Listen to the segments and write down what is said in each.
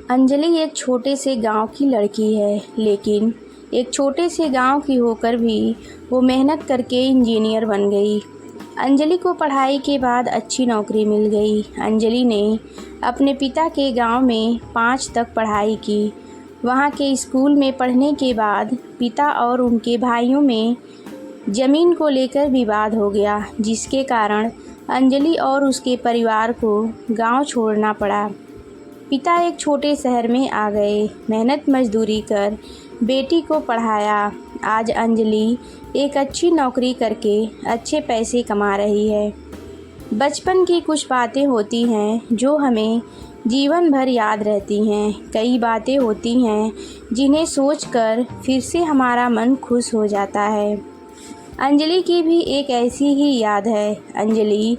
अंजलि एक छोटे से गांव की लड़की है, लेकिन एक छोटे से गांव की होकर भी वो मेहनत करके इंजीनियर बन गई। अंजलि को पढ़ाई के बाद अच्छी नौकरी मिल गई। अंजलि ने अपने पिता के गांव में 5 तक पढ़ाई की। वहां के स्कूल में पढ़ने के बाद पिता और उनके भाइयों में ज़मीन को लेकर विवाद हो गया, जिसके कारण अंजलि और उसके परिवार को गांव छोड़ना पड़ा। पिता एक छोटे शहर में आ गए, मेहनत मजदूरी कर बेटी को पढ़ाया। आज अंजलि एक अच्छी नौकरी करके अच्छे पैसे कमा रही है। बचपन की कुछ बातें होती हैं जो हमें जीवन भर याद रहती हैं। कई बातें होती हैं जिन्हें सोचकर फिर से हमारा मन खुश हो जाता है। अंजलि की भी एक ऐसी ही याद है। अंजलि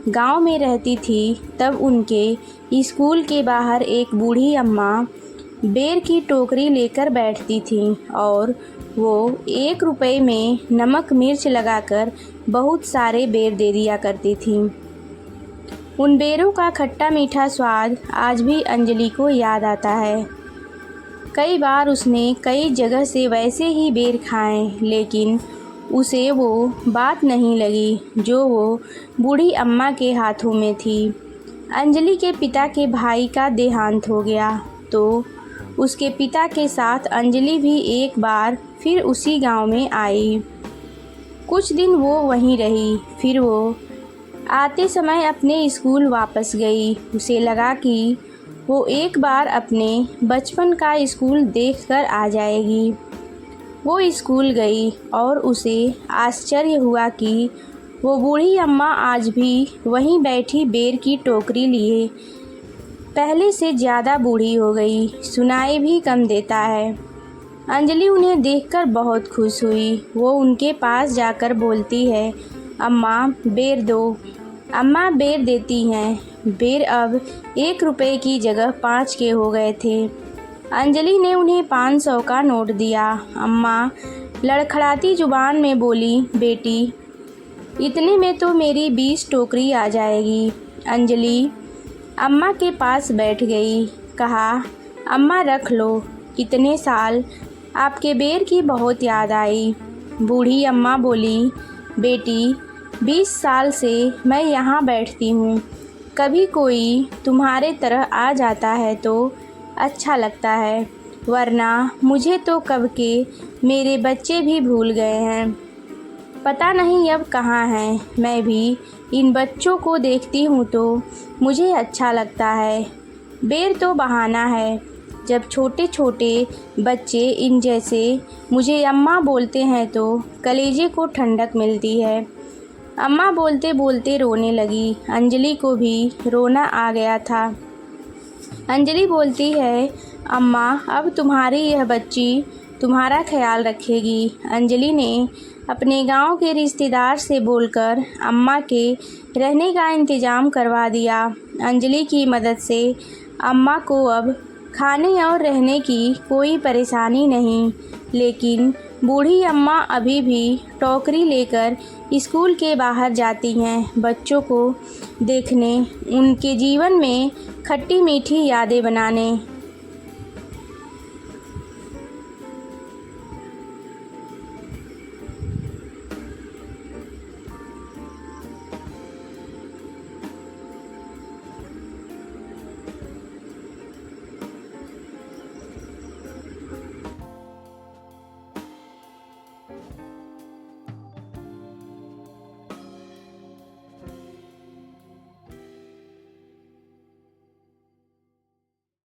गांव में रहती थी, तब उनके स्कूल के बाहर एक बूढ़ी अम्मा बेर की टोकरी लेकर बैठती थीं और वो 1 रुपये में नमक मिर्च लगाकर बहुत सारे बेर दे दिया करती थीं। उन बेरों का खट्टा मीठा स्वाद आज भी अंजलि को याद आता है। कई बार उसने कई जगह से वैसे ही बेर खाए, लेकिन उसे वो बात नहीं लगी जो वो बूढ़ी अम्मा के हाथों में थी। अंजलि के पिता के भाई का देहांत हो गया तो उसके पिता के साथ अंजलि भी एक बार फिर उसी गांव में आई। कुछ दिन वो वहीं रही, फिर वो आते समय अपने स्कूल वापस गई। उसे लगा कि वो एक बार अपने बचपन का स्कूल देखकर आ जाएगी। वो स्कूल गई और उसे आश्चर्य हुआ कि वो बूढ़ी अम्मा आज भी वहीं बैठी बेर की टोकरी लिए पहले से ज़्यादा बूढ़ी हो गई, सुनाई भी कम देता है। अंजलि उन्हें देखकर बहुत खुश हुई। वो उनके पास जाकर बोलती है, अम्मा बेर दो। अम्मा बेर देती हैं। बेर अब 1 रुपये की जगह 5 के हो गए थे। अंजलि ने उन्हें 500 का नोट दिया। अम्मा लड़खड़ाती जुबान में बोली, बेटी इतने में तो मेरी 20 टोकरी आ जाएगी। अंजलि अम्मा के पास बैठ गई। कहा, अम्मा रख लो, इतने साल आपके बेर की बहुत याद आई। बूढ़ी अम्मा बोली, बेटी 20 साल से मैं यहाँ बैठती हूँ। कभी कोई तुम्हारे तरह आ जाता है तो अच्छा लगता है, वरना मुझे तो कब के मेरे बच्चे भी भूल गए हैं। पता नहीं अब कहाँ हैं। मैं भी इन बच्चों को देखती हूँ तो मुझे अच्छा लगता है। बेर तो बहाना है। जब छोटे छोटे बच्चे इन जैसे मुझे अम्मा बोलते हैं तो कलेजे को ठंडक मिलती है। अम्मा बोलते बोलते रोने लगी। अंजलि को भी रोना आ गया था। अंजलि बोलती है, अम्मा अब तुम्हारी यह बच्ची तुम्हारा ख्याल रखेगी। अंजलि ने अपने गांव के रिश्तेदार से बोलकर अम्मा के रहने का इंतज़ाम करवा दिया। अंजलि की मदद से अम्मा को अब खाने और रहने की कोई परेशानी नहीं, लेकिन बूढ़ी अम्मा अभी भी टोकरी लेकर स्कूल के बाहर जाती हैं बच्चों को देखने, उनके जीवन में खट्टी मीठी यादें बनाने।